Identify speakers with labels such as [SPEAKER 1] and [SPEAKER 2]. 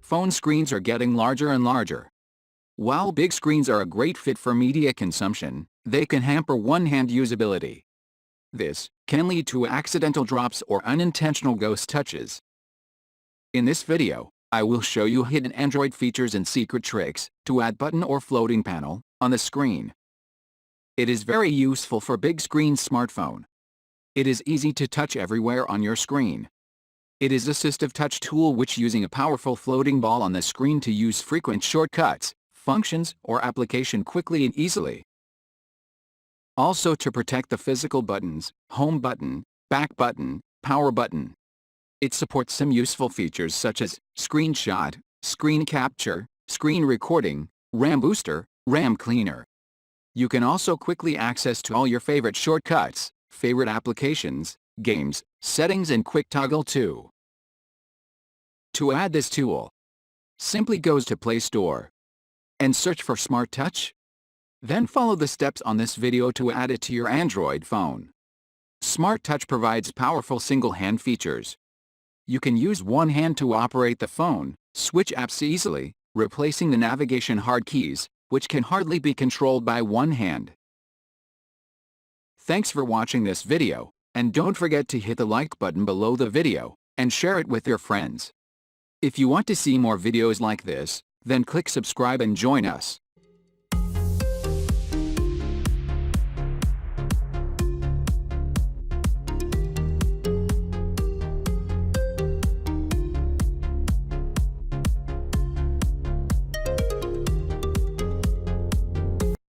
[SPEAKER 1] phone screens are getting larger and larger. While big screens are a great fit for media consumption, they can hamper one-hand usability. This can lead to accidental drops or unintentional ghost touches. In this video, I will show you hidden Android features and secret tricks to add button or floating panel on the screen. It is very useful for big screen smartphone. It is easy to touch everywhere on your screen. It is Assistive touch tool which using a powerful floating ball on the screen to use frequent shortcuts, functions or application quickly and easily. Also to protect the physical buttons, home button, back button, power button. It supports some useful features such as screenshot, screen capture, screen recording, RAM booster, RAM cleaner. You can also quickly access to all your favorite shortcuts, favorite applications, games, settings and quick toggle too. To add this tool, simply goes to Play Store and search for Smart Touch. Then follow the steps on this video to add it to your Android phone. Smart Touch provides powerful single-hand features. You can use one hand to operate the phone, switch apps easily, replacing the navigation hard keys, which can hardly be controlled by one hand. Thanks for watching this video, and don't forget to hit the like button below the video, and share it with your friends. If you want to see more videos like this, then click subscribe and join us.